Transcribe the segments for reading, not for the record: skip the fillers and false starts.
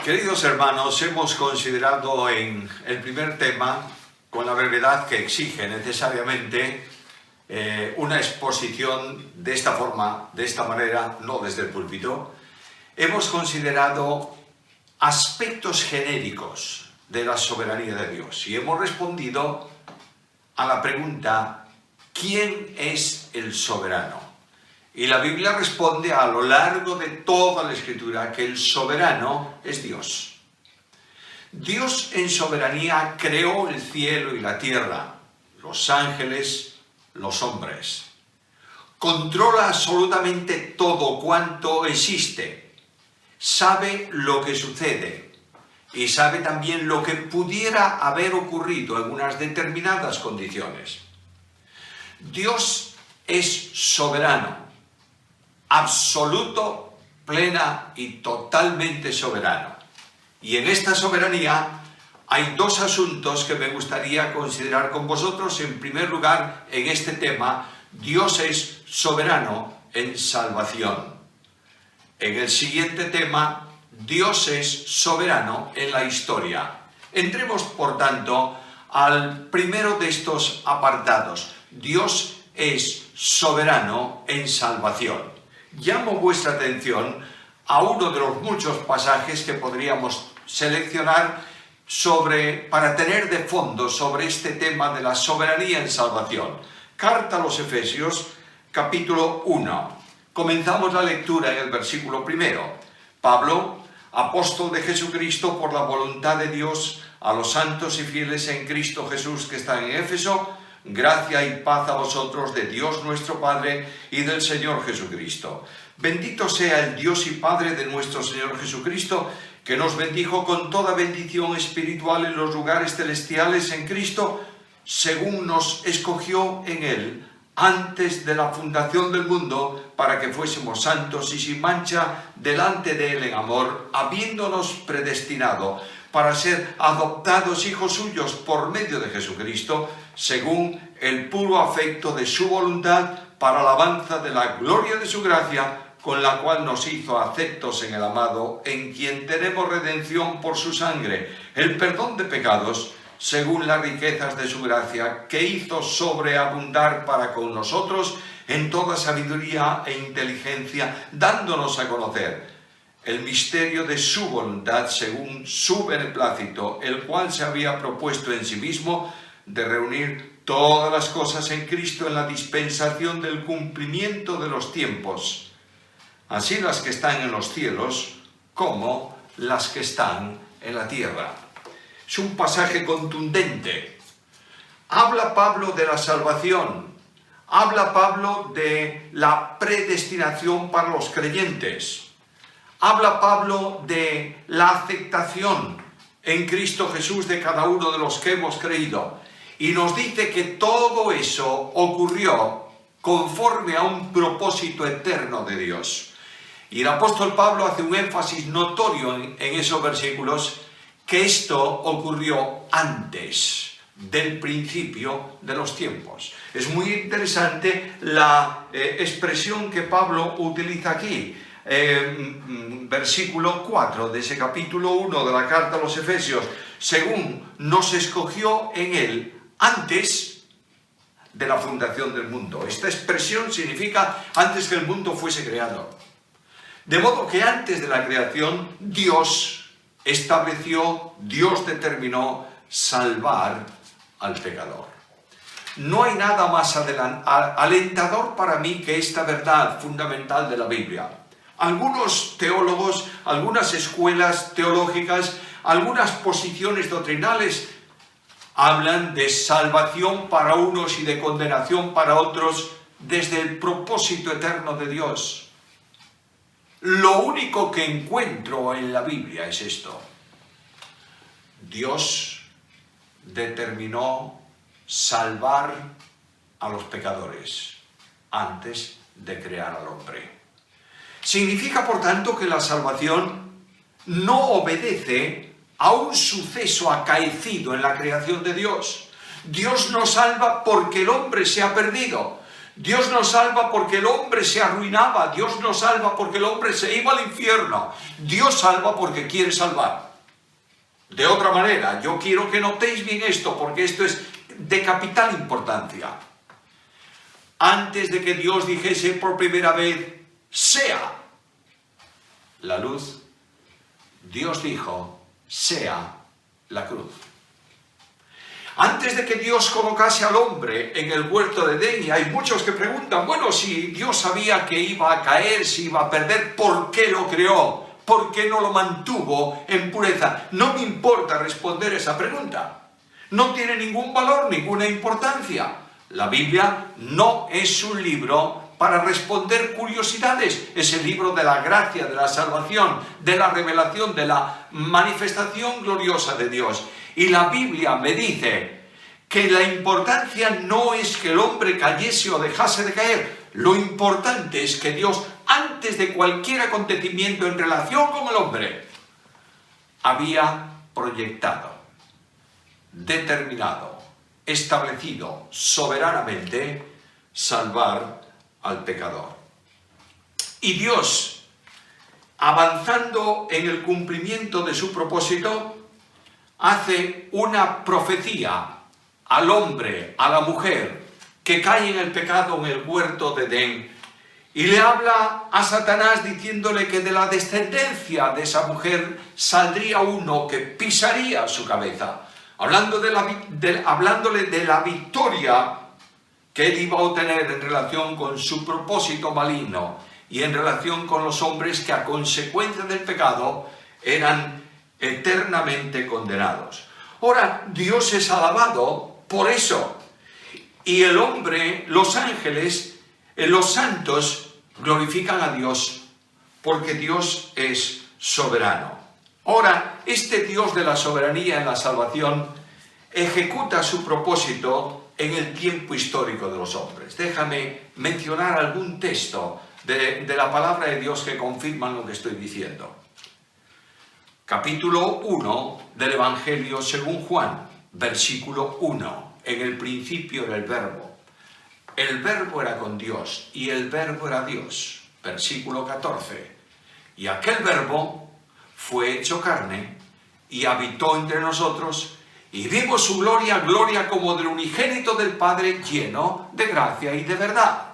Queridos hermanos, hemos considerado en el primer tema, con la brevedad que exige necesariamente una exposición de esta forma, de esta manera, no desde el púlpito, hemos considerado aspectos genéricos de la soberanía de Dios y hemos respondido a la pregunta: ¿quién es el soberano? Y la Biblia responde a lo largo de toda la Escritura que el soberano es Dios. Dios en soberanía creó el cielo y la tierra, los ángeles, los hombres. Controla absolutamente todo cuanto existe. Sabe lo que sucede y sabe también lo que pudiera haber ocurrido en unas determinadas condiciones. Dios es soberano. Absoluto, plena y totalmente soberano. Y en esta soberanía hay dos asuntos que me gustaría considerar con vosotros. En primer lugar, en este tema, Dios es soberano en salvación. En el siguiente tema, Dios es soberano en la historia. Entremos, por tanto, al primero de estos apartados. Dios es soberano en salvación. Llamo vuestra atención a uno de los muchos pasajes que podríamos seleccionar para tener de fondo sobre este tema de la soberanía en salvación. Carta a los Efesios, capítulo 1. Comenzamos la lectura en el versículo 1. Pablo, apóstol de Jesucristo por la voluntad de Dios, a los santos y fieles en Cristo Jesús que están en Éfeso, gracia y paz a vosotros de Dios nuestro Padre y del Señor Jesucristo. Bendito sea el Dios y Padre de nuestro Señor Jesucristo, que nos bendijo con toda bendición espiritual en los lugares celestiales en Cristo, según nos escogió en Él antes de la fundación del mundo, para que fuésemos santos y sin mancha delante de Él en amor, habiéndonos predestinado para ser adoptados hijos suyos por medio de Jesucristo, según el puro afecto de su voluntad, para alabanza de la gloria de su gracia, con la cual nos hizo aceptos en el amado, en quien tenemos redención por su sangre, el perdón de pecados, según las riquezas de su gracia, que hizo sobreabundar para con nosotros en toda sabiduría e inteligencia, dándonos a conocer el misterio de su voluntad según su beneplácito, el cual se había propuesto en sí mismo de reunir todas las cosas en Cristo en la dispensación del cumplimiento de los tiempos, así las que están en los cielos como las que están en la tierra. Es un pasaje contundente. Habla Pablo de la salvación, habla Pablo de la predestinación para los creyentes. Habla Pablo de la aceptación en Cristo Jesús de cada uno de los que hemos creído. Y nos dice que todo eso ocurrió conforme a un propósito eterno de Dios. Y el apóstol Pablo hace un énfasis notorio en esos versículos, que esto ocurrió antes del principio de los tiempos. Es muy interesante la expresión que Pablo utiliza aquí. Versículo 4 de ese capítulo 1 de la carta a los Efesios, según nos escogió en Él antes de la fundación del mundo. Esta expresión significa antes que el mundo fuese creado. De modo que antes de la creación, Dios estableció, Dios determinó salvar al pecador. No hay nada más alentador para mí que esta verdad fundamental de la Biblia. Algunos teólogos, algunas escuelas teológicas, algunas posiciones doctrinales hablan de salvación para unos y de condenación para otros desde el propósito eterno de Dios. Lo único que encuentro en la Biblia es esto: Dios determinó salvar a los pecadores antes de crear al hombre. Significa, por tanto, que la salvación no obedece a un suceso acaecido en la creación de Dios. Dios no salva porque el hombre se ha perdido. Dios nos salva porque el hombre se arruinaba. Dios nos salva porque el hombre se iba al infierno. Dios salva porque quiere salvar. De otra manera, yo quiero que notéis bien esto, porque esto es de capital importancia. Antes de que Dios dijese por primera vez, sea la luz, Dios dijo, sea la cruz. Antes de que Dios colocase al hombre en el huerto de Edén, y hay muchos que preguntan, bueno, si Dios sabía que iba a caer, si iba a perder, ¿por qué lo creó? ¿Por qué no lo mantuvo en pureza? No me importa responder esa pregunta. No tiene ningún valor, ninguna importancia. La Biblia no es un libro para responder curiosidades. Es el libro de la gracia, de la salvación, de la revelación, de la manifestación gloriosa de Dios. Y la Biblia me dice que la importancia no es que el hombre cayese o dejase de caer. Lo importante es que Dios, antes de cualquier acontecimiento en relación con el hombre, había proyectado, determinado, establecido soberanamente salvar al pecador. Y Dios, avanzando en el cumplimiento de su propósito, hace una profecía al hombre, a la mujer, que cae en el pecado en el huerto de Edén, y le habla a Satanás diciéndole que de la descendencia de esa mujer saldría uno que pisaría su cabeza, hablándole de la victoria que él iba a obtener en relación con su propósito maligno y en relación con los hombres que a consecuencia del pecado eran eternamente condenados. Ahora, Dios es alabado por eso. Y el hombre, los ángeles, los santos glorifican a Dios porque Dios es soberano. Ahora, este Dios de la soberanía en la salvación ejecuta su propósito en el tiempo histórico de los hombres. Déjame mencionar algún texto de la palabra de Dios que confirman lo que estoy diciendo. Capítulo 1 del Evangelio según Juan, versículo 1. En el principio era el Verbo. El Verbo era con Dios y el Verbo era Dios. Versículo 14. Y aquel Verbo fue hecho carne y habitó entre nosotros y vimos su gloria, gloria como del unigénito del Padre, lleno de gracia y de verdad.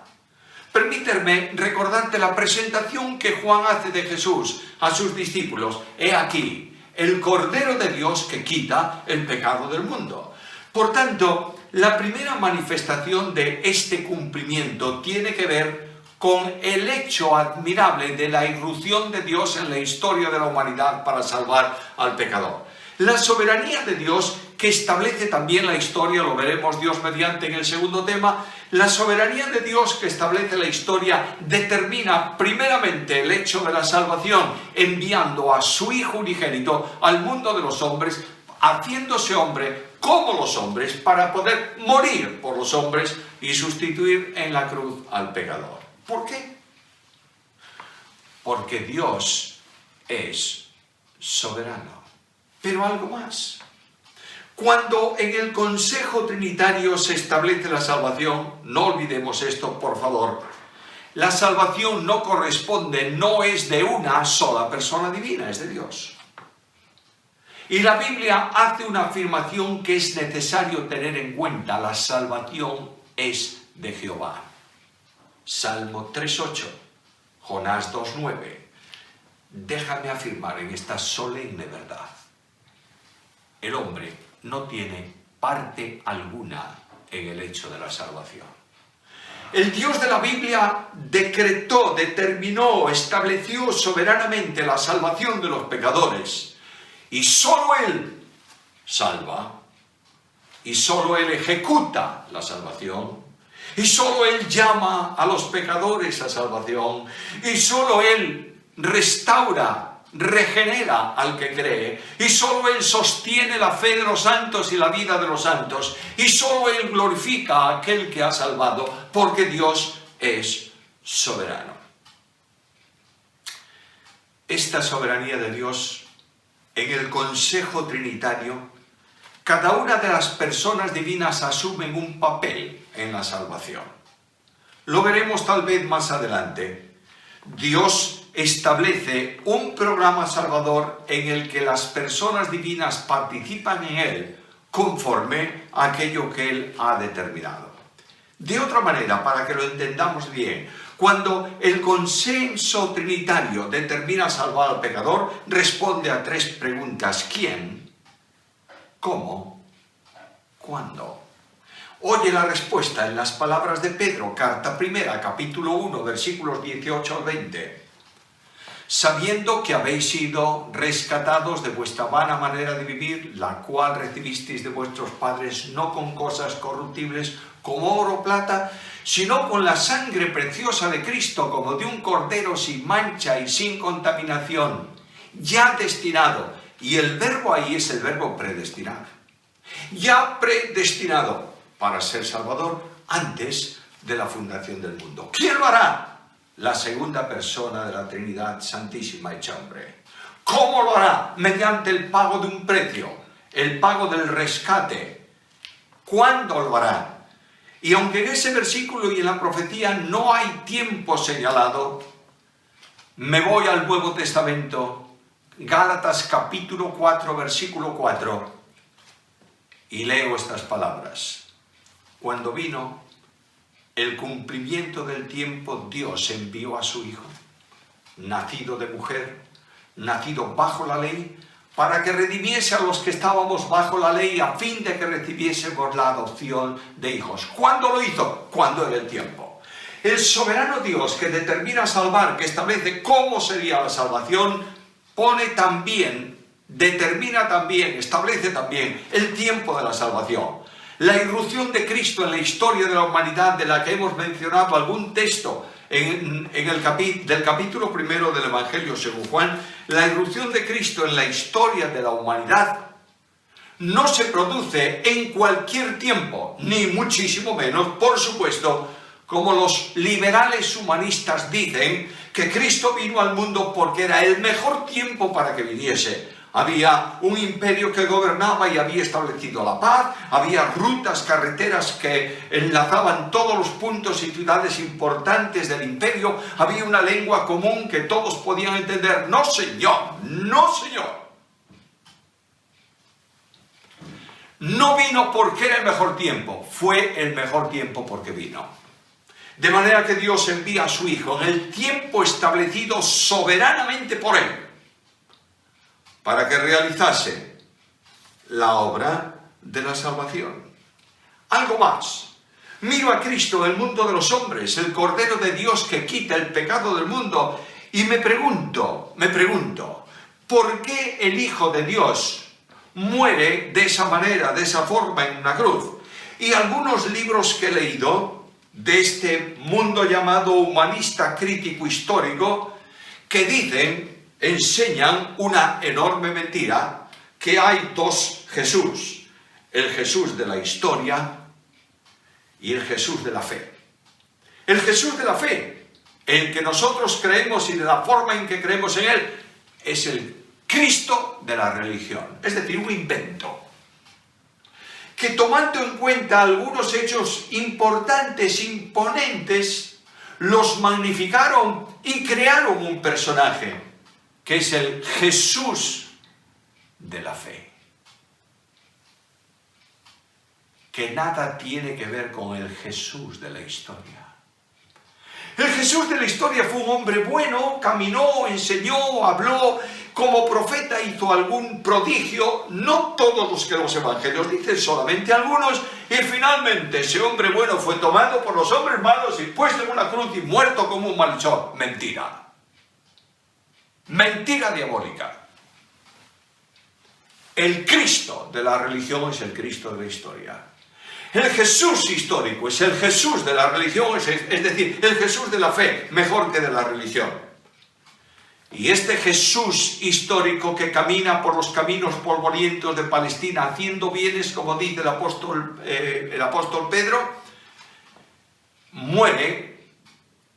Permíteme recordarte la presentación que Juan hace de Jesús a sus discípulos. He aquí, el Cordero de Dios que quita el pecado del mundo. Por tanto, la primera manifestación de este cumplimiento tiene que ver con el hecho admirable de la irrupción de Dios en la historia de la humanidad para salvar al pecador. La soberanía de Dios, que establece también la historia, lo veremos Dios mediante en el segundo tema, la soberanía de Dios que establece la historia determina primeramente el hecho de la salvación, enviando a su Hijo unigénito al mundo de los hombres, haciéndose hombre como los hombres para poder morir por los hombres y sustituir en la cruz al pecador. ¿Por qué? Porque Dios es soberano. Pero algo más. Cuando en el Consejo Trinitario se establece la salvación, no olvidemos esto, por favor, la salvación no corresponde, no es de una sola persona divina, es de Dios. Y la Biblia hace una afirmación que es necesario tener en cuenta: la salvación es de Jehová. Salmo 3:8, Jonás 2:9. Déjame afirmar en esta solemne verdad: el hombre no tiene parte alguna en el hecho de la salvación. El Dios de la Biblia decretó, determinó, estableció soberanamente la salvación de los pecadores. Y solo Él salva, y solo Él ejecuta la salvación, y solo Él llama a los pecadores a salvación, y solo Él restaura, regenera al que cree, y solo Él sostiene la fe de los santos y la vida de los santos, y solo Él glorifica a aquel que ha salvado, porque Dios es soberano. Esta soberanía de Dios, en el Consejo Trinitario, cada una de las personas divinas asumen un papel en la salvación. Lo veremos tal vez más adelante. Dios establece un programa salvador en el que las personas divinas participan en él conforme a aquello que él ha determinado. De otra manera, para que lo entendamos bien, cuando el consenso trinitario determina salvar al pecador, responde a 3 preguntas: ¿quién? ¿Cómo? ¿Cuándo? Oye la respuesta en las palabras de Pedro, carta primera, capítulo 1, versículos 18 al 20. Sabiendo que habéis sido rescatados de vuestra vana manera de vivir, la cual recibisteis de vuestros padres, no con cosas corruptibles como oro o plata, sino con la sangre preciosa de Cristo, como de un cordero sin mancha y sin contaminación, ya destinado, y el verbo ahí es el verbo predestinar, ya predestinado para ser salvador antes de la fundación del mundo. ¿Quién lo hará? La segunda persona de la Trinidad Santísima hecha hombre. ¿Cómo lo hará? Mediante el pago de un precio, el pago del rescate. ¿Cuándo lo hará? Y aunque en ese versículo y en la profecía no hay tiempo señalado, me voy al Nuevo Testamento, Gálatas capítulo 4, versículo 4, y leo estas palabras. Cuando vino el cumplimiento del tiempo, Dios envió a su Hijo, nacido de mujer, nacido bajo la ley, para que redimiese a los que estábamos bajo la ley, a fin de que recibiésemos la adopción de hijos. ¿Cuándo lo hizo? Cuando era el tiempo. El soberano Dios que determina salvar, que establece cómo sería la salvación, determina también, establece también el tiempo de la salvación. La irrupción de Cristo en la historia de la humanidad, de la que hemos mencionado algún texto del capítulo 1 del Evangelio según Juan, la irrupción de Cristo en la historia de la humanidad no se produce en cualquier tiempo, ni muchísimo menos, por supuesto, como los liberales humanistas dicen, que Cristo vino al mundo porque era el mejor tiempo para que viniese. Había un imperio que gobernaba y había establecido la paz, había rutas, carreteras que enlazaban todos los puntos y ciudades importantes del imperio, había una lengua común que todos podían entender. No, señor, no, señor. No vino porque era el mejor tiempo, fue el mejor tiempo porque vino. De manera que Dios envía a su Hijo en el tiempo establecido soberanamente por Él, para que realizase la obra de la salvación. Algo más. Miro a Cristo en el mundo de los hombres, el Cordero de Dios que quita el pecado del mundo, y me pregunto, ¿por qué el Hijo de Dios muere de esa manera, de esa forma en una cruz? Y algunos libros que he leído de este mundo llamado humanista crítico histórico, que enseñan una enorme mentira, que hay 2 Jesús, el Jesús de la historia y el Jesús de la fe. El Jesús de la fe, el que nosotros creemos y de la forma en que creemos en él, es el Cristo de la religión, es decir, un invento, que tomando en cuenta algunos hechos importantes, imponentes, los magnificaron y crearon un personaje, que es el Jesús de la fe, que nada tiene que ver con el Jesús de la historia. El Jesús de la historia fue un hombre bueno, caminó, enseñó, habló, como profeta hizo algún prodigio, no todos los que los evangelios dicen, solamente algunos, y finalmente ese hombre bueno fue tomado por los hombres malos y puesto en una cruz y muerto como un malhechor. Mentira. Mentira diabólica. El Cristo de la religión es el Cristo de la historia. El Jesús histórico es el Jesús de la religión, es decir, el Jesús de la fe, mejor que de la religión. Y este Jesús histórico que camina por los caminos polvorientos de Palestina, haciendo bienes, como dice el apóstol Pedro, muere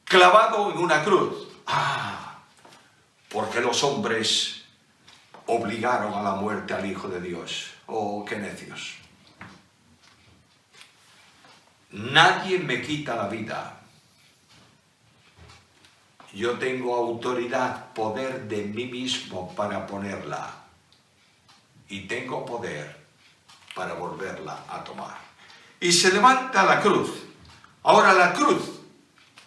clavado en una cruz. Porque los hombres obligaron a la muerte al Hijo de Dios. Oh, qué necios. Nadie me quita la vida. yo tengo autoridad, poder de mí mismo para ponerla. Y tengo poder para volverla a tomar. Y se levanta la cruz. Ahora la cruz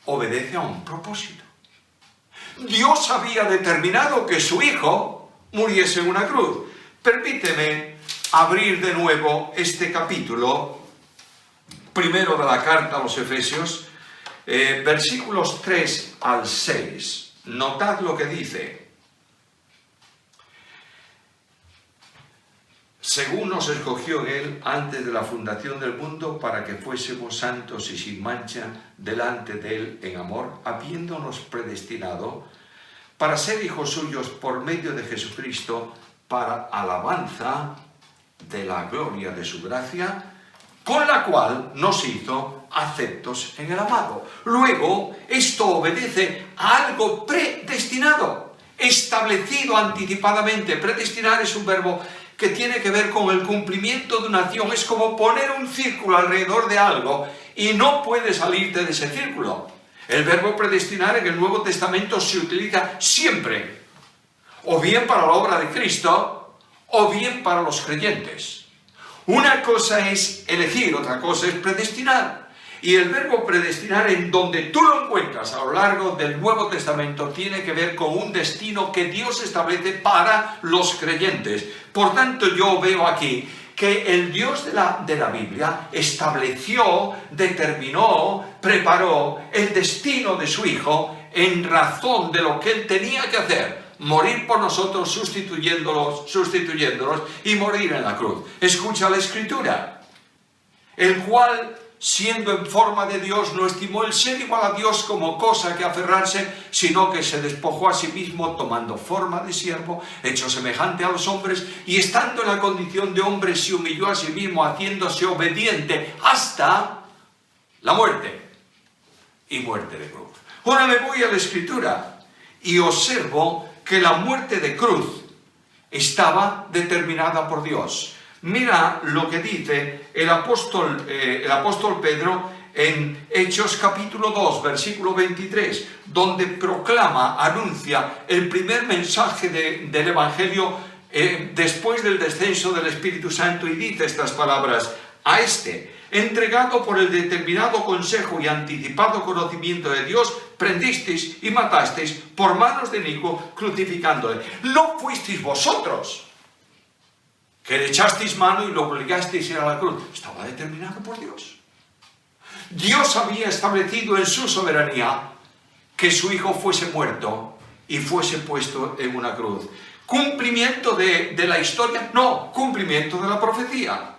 obedece a un propósito. Dios había determinado que su Hijo muriese en una cruz. Permíteme abrir de nuevo este capítulo, primero de la carta a los Efesios, versículos 3 al 6. Notad lo que dice. Según nos escogió Él antes de la fundación del mundo para que fuésemos santos y sin mancha delante de Él en amor, habiéndonos predestinado para ser hijos suyos por medio de Jesucristo, para alabanza de la gloria de su gracia, con la cual nos hizo aceptos en el amado. Luego, esto obedece a algo predestinado, establecido anticipadamente. Predestinar es un verbo que tiene que ver con el cumplimiento de una acción. Es como poner un círculo alrededor de algo y no puedes salirte de ese círculo. El verbo predestinar en el Nuevo Testamento se utiliza siempre, o bien para la obra de Cristo, o bien para los creyentes. Una cosa es elegir, otra cosa es predestinar. Y el verbo predestinar, en donde tú lo encuentras a lo largo del Nuevo Testamento, tiene que ver con un destino que Dios establece para los creyentes. Por tanto, yo veo aquí que el Dios de la Biblia estableció, determinó, preparó el destino de su Hijo en razón de lo que Él tenía que hacer. Morir por nosotros, sustituyéndolos y morir en la cruz. Escucha la Escritura. El cual, siendo en forma de Dios, no estimó el ser igual a Dios como cosa que aferrarse, sino que se despojó a sí mismo, tomando forma de siervo, hecho semejante a los hombres, y estando en la condición de hombre, se humilló a sí mismo, haciéndose obediente hasta la muerte, y muerte de cruz. Ahora me voy a la Escritura, y observo que la muerte de cruz estaba determinada por Dios. Mira lo que dice el apóstol Pedro en Hechos capítulo 2, versículo 23, donde proclama, anuncia el primer mensaje del Evangelio después del descenso del Espíritu Santo, y dice estas palabras: a este, entregado por el determinado consejo y anticipado conocimiento de Dios, prendisteis y matasteis por manos de inicuo, crucificándole. No fuisteis vosotros que le echasteis mano y lo obligasteis a ir a la cruz. Estaba determinado por Dios. Dios había establecido en su soberanía que su Hijo fuese muerto y fuese puesto en una cruz. ¿Cumplimiento de la historia? No, cumplimiento de la profecía.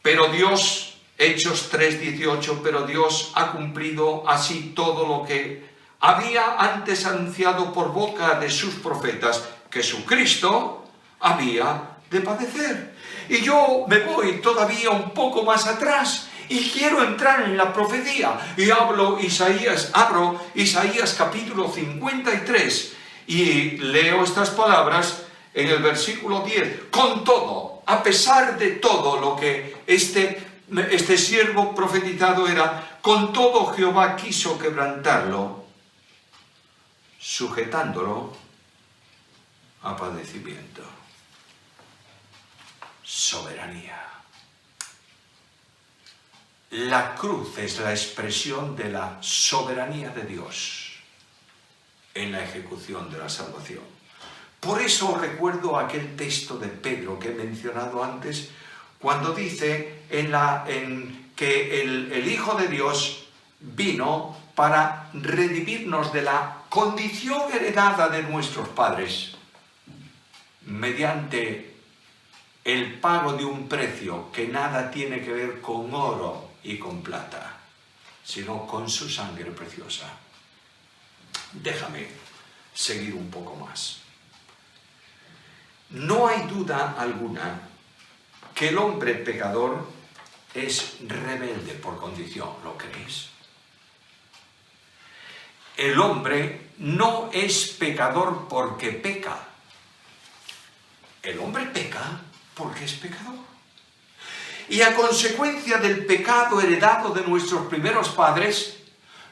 Pero Dios, Hechos 3:18, pero Dios ha cumplido así todo lo que había antes anunciado por boca de sus profetas, que su Cristo había de padecer. Y yo me voy todavía un poco más atrás y quiero entrar en la profecía. Y abro Isaías capítulo 53 y leo estas palabras en el versículo 10. Con todo, a pesar de todo lo que este siervo profetizado era, con todo Jehová quiso quebrantarlo, sujetándolo a padecimiento. Soberanía. La cruz es la expresión de la soberanía de Dios en la ejecución de la salvación. Por eso recuerdo aquel texto de Pedro que he mencionado antes, cuando dice que el Hijo de Dios vino para redimirnos de la condición heredada de nuestros padres, mediante el pago de un precio que nada tiene que ver con oro y con plata, sino con su sangre preciosa. Déjame seguir un poco más. No hay duda alguna que el hombre pecador es rebelde por condición, ¿lo creéis? El hombre no es pecador porque peca. El hombre peca porque es pecador. Y a consecuencia del pecado heredado de nuestros primeros padres,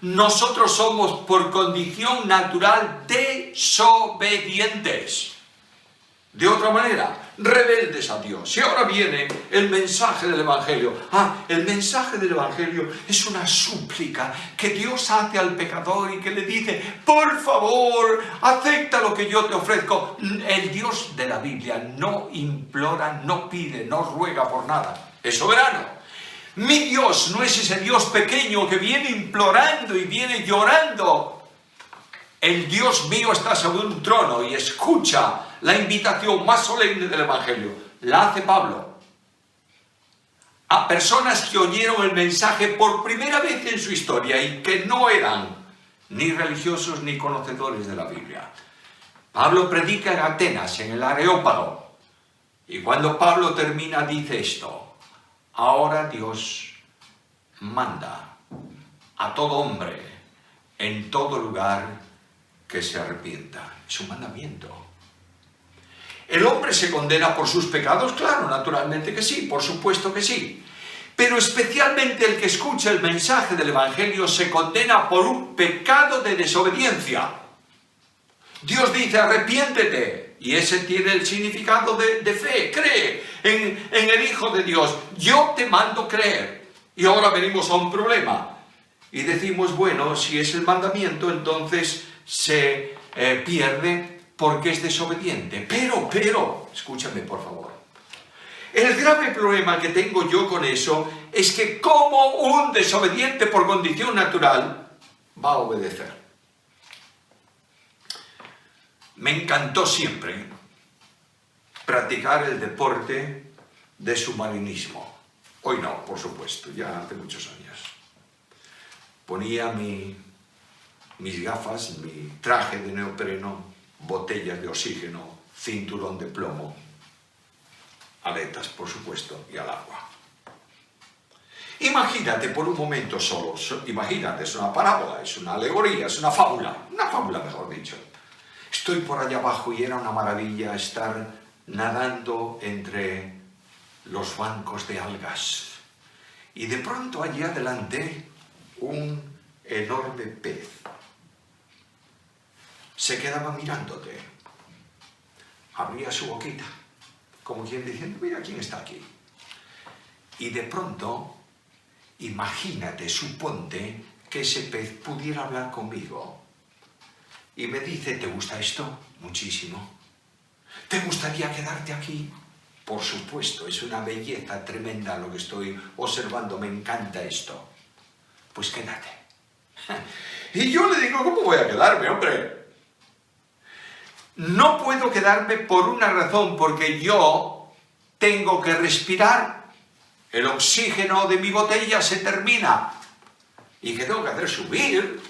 Nosotros somos por condición natural desobedientes. De otra manera, rebeldes a Dios. Y ahora viene el mensaje del Evangelio. El mensaje del Evangelio es una súplica que Dios hace al pecador y que le dice, por favor, acepta lo que yo te ofrezco. El Dios de la Biblia no implora, no pide, no ruega por nada. Es soberano. Mi Dios no es ese Dios pequeño que viene implorando y viene llorando. El Dios mío está sobre un trono y escucha la invitación más solemne del Evangelio. La hace Pablo a personas que oyeron el mensaje por primera vez en su historia y que no eran ni religiosos ni conocedores de la Biblia. Pablo predica en Atenas, en el Areópago. Y cuando Pablo termina dice esto: ahora Dios manda a todo hombre en todo lugar que se arrepienta. Es un mandamiento. ¿El hombre se condena por sus pecados? Claro, naturalmente que sí, por supuesto que sí. Pero especialmente el que escucha el mensaje del Evangelio se condena por un pecado de desobediencia. Dios dice, arrepiéntete. Y ese tiene el significado de fe. Cree en el Hijo de Dios. Yo te mando creer. Y ahora venimos a un problema. Y decimos, bueno, si es el mandamiento, entonces se pierde porque es desobediente. Pero, escúchame por favor. El grave problema que tengo yo con eso es que como un desobediente por condición natural va a obedecer. Me encantó siempre practicar el deporte de submarinismo. Hoy no, por supuesto, ya hace muchos años. Ponía mis gafas, mi traje de neopreno, botellas de oxígeno, cinturón de plomo, aletas, por supuesto, y al agua. Imagínate por un momento solo, imagínate, es una parábola, es una alegoría, es una fábula mejor dicho. Estoy por allá abajo y era una maravilla estar nadando entre los bancos de algas. Y de pronto allí adelante un enorme pez se quedaba mirándote. Abría su boquita, como quien diciendo, mira quién está aquí. Y de pronto, imagínate, suponte que ese pez pudiera hablar conmigo. Y me dice, ¿te gusta esto? Muchísimo. ¿Te gustaría quedarte aquí? Por supuesto, es una belleza tremenda lo que estoy observando, me encanta esto. Pues quédate. Y yo le digo, ¿cómo voy a quedarme, hombre? No puedo quedarme por una razón, porque yo tengo que respirar. El oxígeno de mi botella se termina. ¿Y qué tengo que hacer? Subir,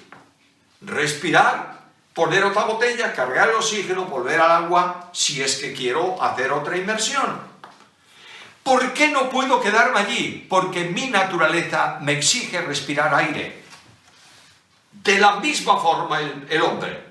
respirar, poner otra botella, cargar el oxígeno, volver al agua, si es que quiero hacer otra inmersión. ¿Por qué no puedo quedarme allí? Porque mi naturaleza me exige respirar aire. De la misma forma el hombre.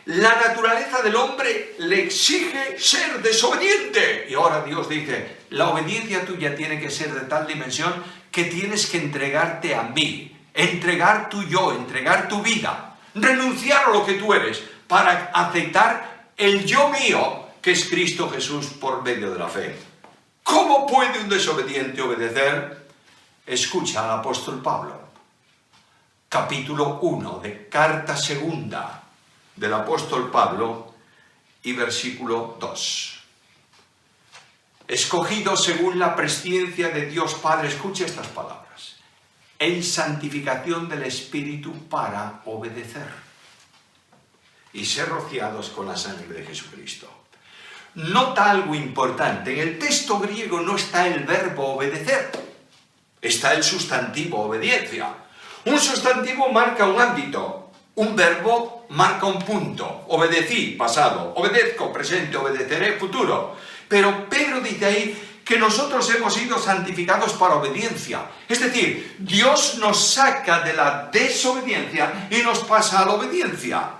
La naturaleza del hombre le exige ser desobediente. Y ahora Dios dice, la obediencia tuya tiene que ser de tal dimensión que tienes que entregarte a mí. Entregar tu yo, entregar tu vida. Renunciar a lo que tú eres para aceptar el yo mío, que es Cristo Jesús por medio de la fe. ¿Cómo puede un desobediente obedecer? Escucha al apóstol Pablo. Capítulo 1 de carta segunda del apóstol Pablo y versículo 2. Escogido según la presciencia de Dios Padre, escucha estas palabras, en santificación del Espíritu para obedecer y ser rociados con la sangre de Jesucristo. Nota algo importante, en el texto griego no está el verbo obedecer, está el sustantivo obediencia. Un sustantivo marca un ámbito, un verbo marca un punto. Obedecí, pasado. Obedezco, presente. Obedeceré, futuro. Pero Pedro dice ahí que nosotros hemos sido santificados para obediencia. Es decir, Dios nos saca de la desobediencia y nos pasa a la obediencia.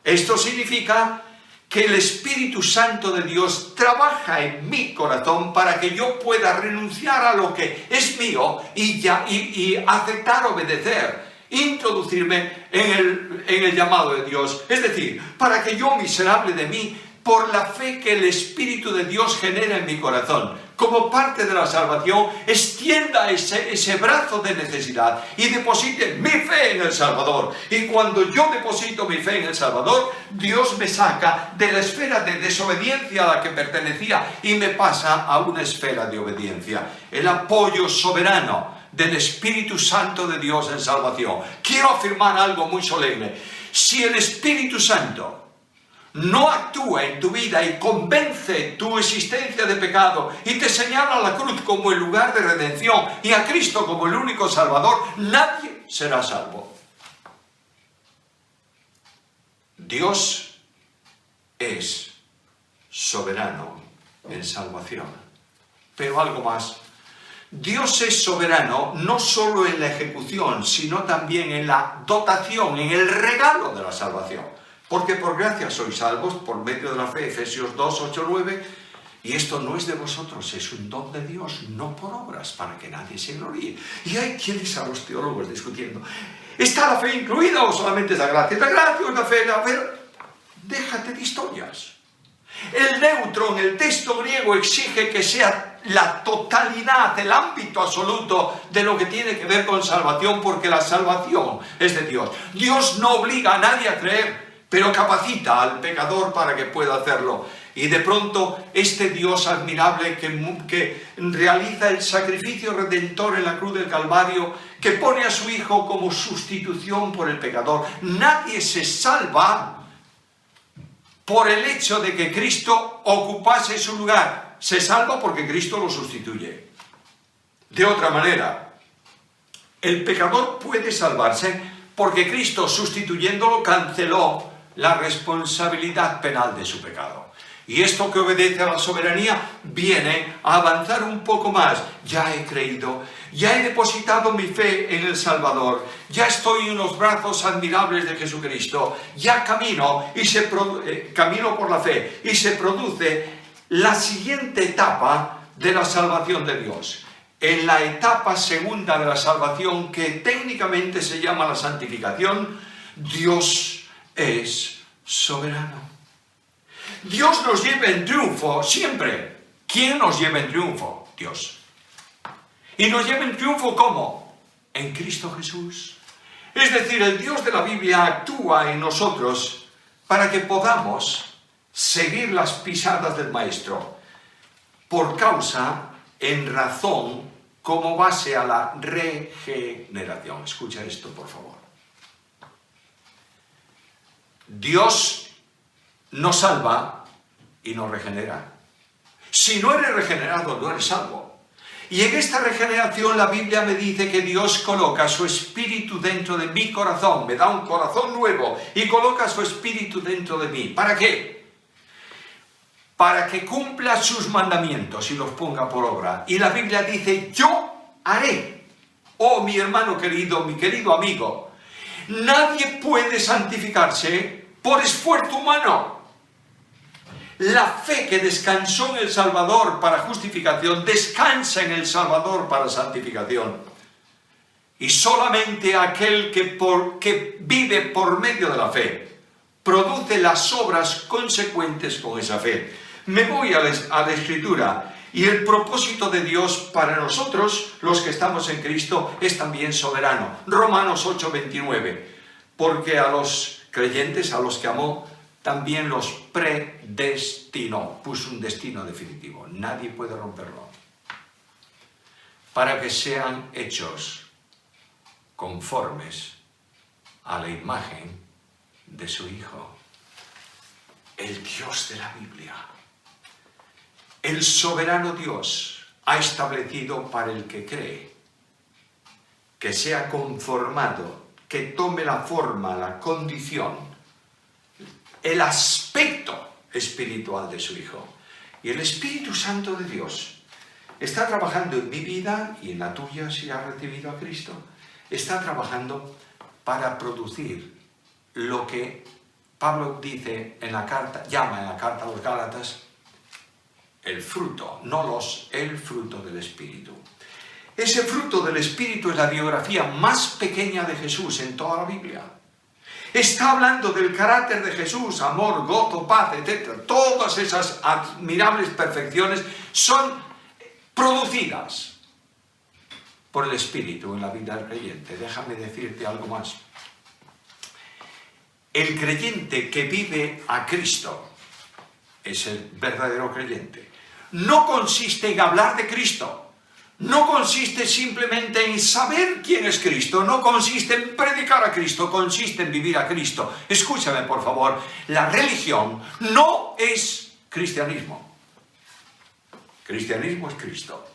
Esto significa que el Espíritu Santo de Dios trabaja en mi corazón para que yo pueda renunciar a lo que es mío y aceptar obedecer. introducirme en el llamado de Dios. Es decir, para que yo, miserable de mí, por la fe que el Espíritu de Dios genera en mi corazón, como parte de la salvación, extienda ese brazo de necesidad y deposite mi fe en el Salvador. Y cuando yo deposito mi fe en el Salvador, Dios me saca de la esfera de desobediencia a la que pertenecía y me pasa a una esfera de obediencia. El apoyo soberano del Espíritu Santo de Dios en salvación. Quiero afirmar algo muy solemne. Si el Espíritu Santo no actúa en tu vida y convence tu existencia de pecado y te señala a la cruz como el lugar de redención y a Cristo como el único Salvador, nadie será salvo. Dios es soberano en salvación. Pero algo más. Dios es soberano no solo en la ejecución, sino también en la dotación, en el regalo de la salvación. Porque por gracia sois salvos por medio de la fe, Efesios 2, 8, 9, y esto no es de vosotros, es un don de Dios, no por obras, para que nadie se gloríe. Y hay quienes a los teólogos discutiendo, ¿está la fe incluida o solamente es la gracia? La gracia o la fe, a ver, déjate de historias. El neutro en el texto griego exige que sea la totalidad, el ámbito absoluto de lo que tiene que ver con salvación, porque la salvación es de Dios. Dios no obliga a nadie a creer, pero capacita al pecador para que pueda hacerlo. Y de pronto este Dios admirable que realiza el sacrificio redentor en la cruz del Calvario, que pone a su Hijo como sustitución por el pecador. Nadie se salva por el hecho de que Cristo ocupase su lugar. Se salva porque Cristo lo sustituye. De otra manera, el pecador puede salvarse porque Cristo, sustituyéndolo, canceló la responsabilidad penal de su pecado. Y esto que obedece a la soberanía viene a avanzar un poco más. Ya he creído, ya he depositado mi fe en el Salvador, ya estoy en los brazos admirables de Jesucristo, ya camino por la fe y se produce la siguiente etapa de la salvación de Dios. En la etapa segunda de la salvación, que técnicamente se llama la santificación, Dios es soberano. Dios nos lleva en triunfo siempre. ¿Quién nos lleva en triunfo? Dios. ¿Y nos lleva en triunfo cómo? En Cristo Jesús. Es decir, el Dios de la Biblia actúa en nosotros para que podamos seguir las pisadas del Maestro, por causa, en razón, como base a la regeneración. Escucha esto, por favor. Dios nos salva y nos regenera. Si no eres regenerado, no eres salvo. Y en esta regeneración la Biblia me dice que Dios coloca su espíritu dentro de mi corazón, me da un corazón nuevo y coloca su espíritu dentro de mí. ¿Para qué? Para que cumpla sus mandamientos y los ponga por obra. Y la Biblia dice, yo haré. Oh, mi hermano querido, mi querido amigo, nadie puede santificarse por esfuerzo humano. La fe que descansó en el Salvador para justificación, descansa en el Salvador para santificación. Y solamente aquel que vive por medio de la fe, produce las obras consecuentes con esa fe. Me voy a la Escritura. Y el propósito de Dios para nosotros, los que estamos en Cristo, es también soberano. Romanos 8:29. Porque a los creyentes, a los que amó, también los predestinó. Puso un destino definitivo. Nadie puede romperlo. Para que sean hechos conformes a la imagen de su Hijo. El Dios de la Biblia. El soberano Dios ha establecido para el que cree que sea conformado, que tome la forma, la condición, el aspecto espiritual de su Hijo. Y el Espíritu Santo de Dios está trabajando en mi vida y en la tuya si has recibido a Cristo. Está trabajando para producir lo que Pablo dice en la carta, llama en la carta a los Gálatas, el fruto, el fruto del Espíritu. Ese fruto del Espíritu es la biografía más pequeña de Jesús en toda la Biblia. Está hablando del carácter de Jesús, amor, gozo, paz, etc. Todas esas admirables perfecciones son producidas por el Espíritu en la vida del creyente. Déjame decirte algo más. El creyente que vive a Cristo es el verdadero creyente. No consiste en hablar de Cristo, no consiste simplemente en saber quién es Cristo, no consiste en predicar a Cristo, consiste en vivir a Cristo. Escúchame, por favor, la religión no es cristianismo. Cristianismo es Cristo.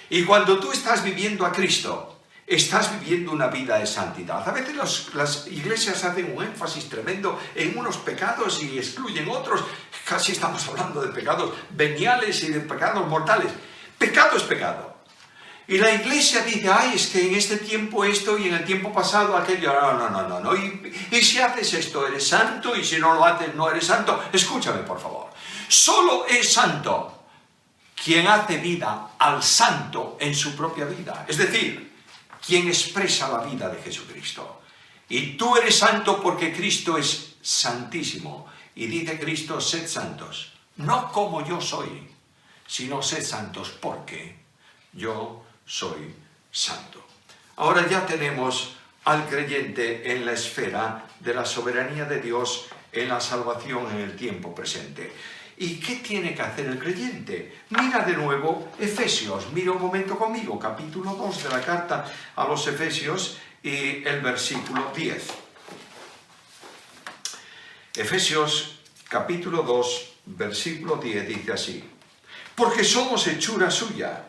Y cuando tú estás viviendo a Cristo, estás viviendo una vida de santidad. A veces las iglesias hacen un énfasis tremendo en unos pecados y excluyen otros. Casi estamos hablando de pecados veniales y de pecados mortales. Pecado es pecado. Y la iglesia dice, ay, es que en este tiempo esto y en el tiempo pasado aquello. No. Y si haces esto eres santo y si no lo haces no eres santo. Escúchame, por favor. Solo es santo quien hace vida al santo en su propia vida. Es decir, quien expresa la vida de Jesucristo. Y tú eres santo porque Cristo es santísimo. Y dice Cristo, sed santos. No como yo soy, sino sed santos porque yo soy santo. Ahora ya tenemos al creyente en la esfera de la soberanía de Dios en la salvación en el tiempo presente. ¿Y qué tiene que hacer el creyente? Mira de nuevo Efesios, mira un momento conmigo, capítulo 2 de la carta a los Efesios y el versículo 10. Efesios capítulo 2, versículo 10 dice así: porque somos hechura suya,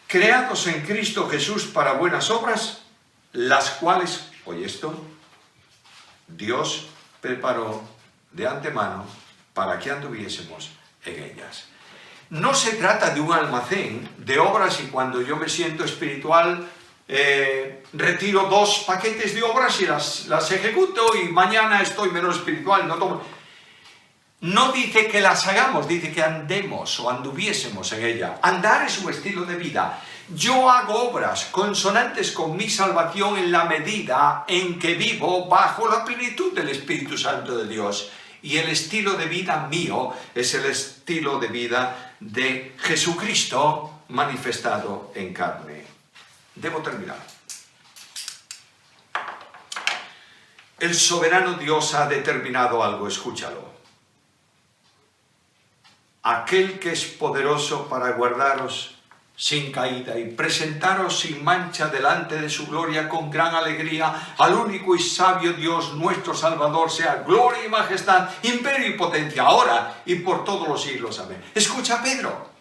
creados en Cristo Jesús para buenas obras, las cuales, oye esto, Dios preparó de antemano para que anduviésemos en ellas. No se trata de un almacén de obras y cuando yo me siento espiritual retiro 2 paquetes de obras y las ejecuto y mañana estoy menos espiritual. No dice que las hagamos, dice que andemos o anduviésemos en ella. Andar es un estilo de vida. Yo hago obras consonantes con mi salvación en la medida en que vivo bajo la plenitud del Espíritu Santo de Dios. Y el estilo de vida mío es el estilo de vida de Jesucristo manifestado en carne. Debo terminar. El soberano Dios ha determinado algo, escúchalo. Aquel que es poderoso para guardaros sin caída y presentaros sin mancha delante de su gloria con gran alegría, al único y sabio Dios nuestro Salvador, sea gloria y majestad, imperio y potencia, ahora y por todos los siglos. Amén. Escucha, Pedro,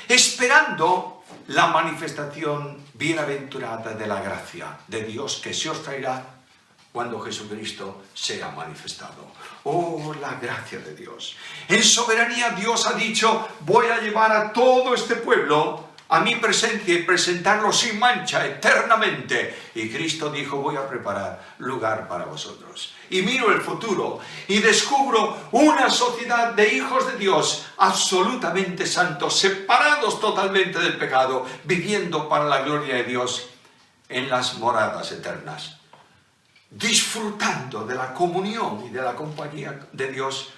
esperando la manifestación bienaventurada de la gracia de Dios que se os traerá cuando Jesucristo sea manifestado. Oh, la gracia de Dios. En soberanía Dios ha dicho, voy a llevar a todo este pueblo a mi presencia y presentarlo sin mancha eternamente. Y Cristo dijo, voy a preparar lugar para vosotros. Y miro el futuro y descubro una sociedad de hijos de Dios absolutamente santos, separados totalmente del pecado, viviendo para la gloria de Dios en las moradas eternas, disfrutando de la comunión y de la compañía de Dios.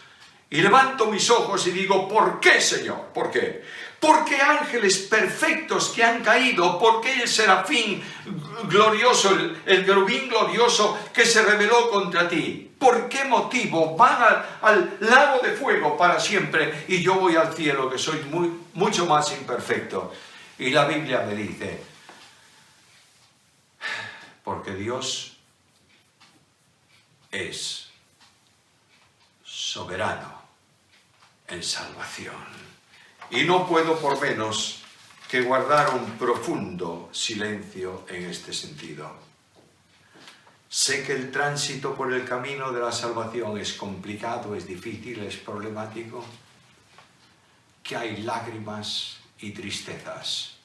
Y levanto mis ojos y digo, ¿por qué, Señor? ¿Por qué? Porque ángeles perfectos que han caído, porque el serafín glorioso, el querubín glorioso que se rebeló contra ti, ¿por qué motivo van al lago de fuego para siempre y yo voy al cielo que soy mucho más imperfecto? Y la Biblia me dice, porque Dios es soberano en salvación. Y no puedo por menos que guardar un profundo silencio en este sentido. Sé que el tránsito por el camino de la salvación es complicado, es difícil, es problemático, que hay lágrimas y tristezas,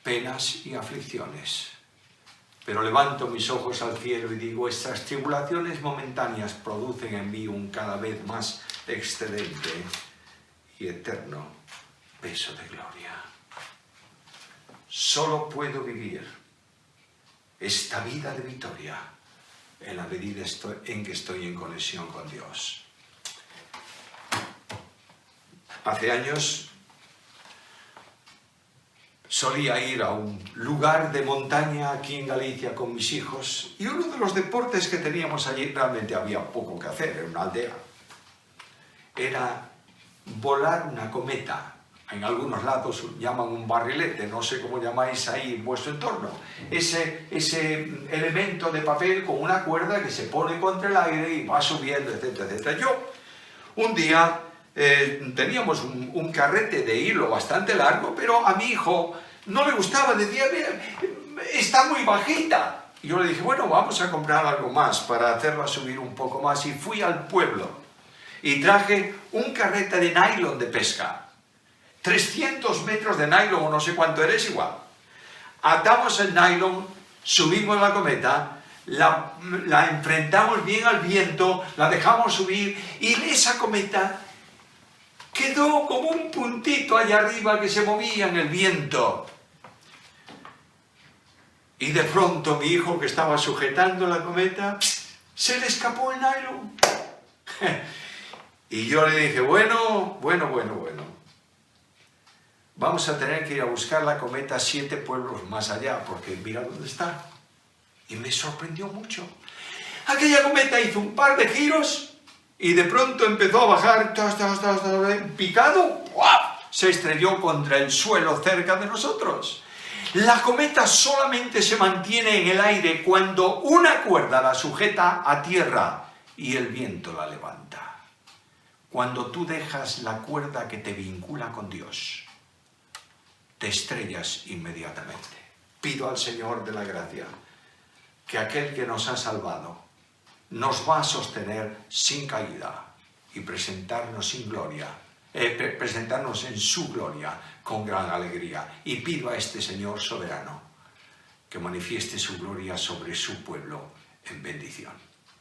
penas y aflicciones. Pero levanto mis ojos al cielo y digo, estas tribulaciones momentáneas producen en mí un cada vez más excelente y eterno peso de gloria. solo puedo vivir esta vida de victoria en la medida en que estoy en conexión con Dios. Hace años solía ir a un lugar de montaña aquí en Galicia con mis hijos, y uno de los deportes que teníamos allí, realmente había poco que hacer en una aldea, era volar una cometa. En algunos lados llaman un barrilete, no sé cómo llamáis ahí en vuestro entorno. Ese elemento de papel con una cuerda que se pone contra el aire y va subiendo, etcétera, etcétera. Yo, un día, teníamos un carrete de hilo bastante largo, pero a mi hijo no le gustaba, decía, está muy bajita. Y yo le dije, bueno, vamos a comprar algo más para hacerla subir un poco más. Y fui al pueblo y traje un carrete de nylon de pesca. 300 metros de nylon, o no sé cuánto eres, igual. Atamos el nylon, subimos la cometa, la enfrentamos bien al viento, la dejamos subir, y esa cometa quedó como un puntito allá arriba que se movía en el viento. Y de pronto mi hijo, que estaba sujetando la cometa, se le escapó el nylon. Y yo le dije, bueno. Vamos a tener que ir a buscar la cometa 7 pueblos más allá, porque mira dónde está. Y me sorprendió mucho. Aquella cometa hizo un par de giros y de pronto empezó a bajar, picado, se estrelló contra el suelo cerca de nosotros. La cometa solamente se mantiene en el aire cuando una cuerda la sujeta a tierra y el viento la levanta. Cuando tú dejas la cuerda que te vincula con Dios, te estrellas inmediatamente. Pido al Señor de la gracia que aquel que nos ha salvado nos va a sostener sin caída y presentarnos sin gloria, presentarnos en su gloria con gran alegría. Y pido a este Señor soberano que manifieste su gloria sobre su pueblo en bendición.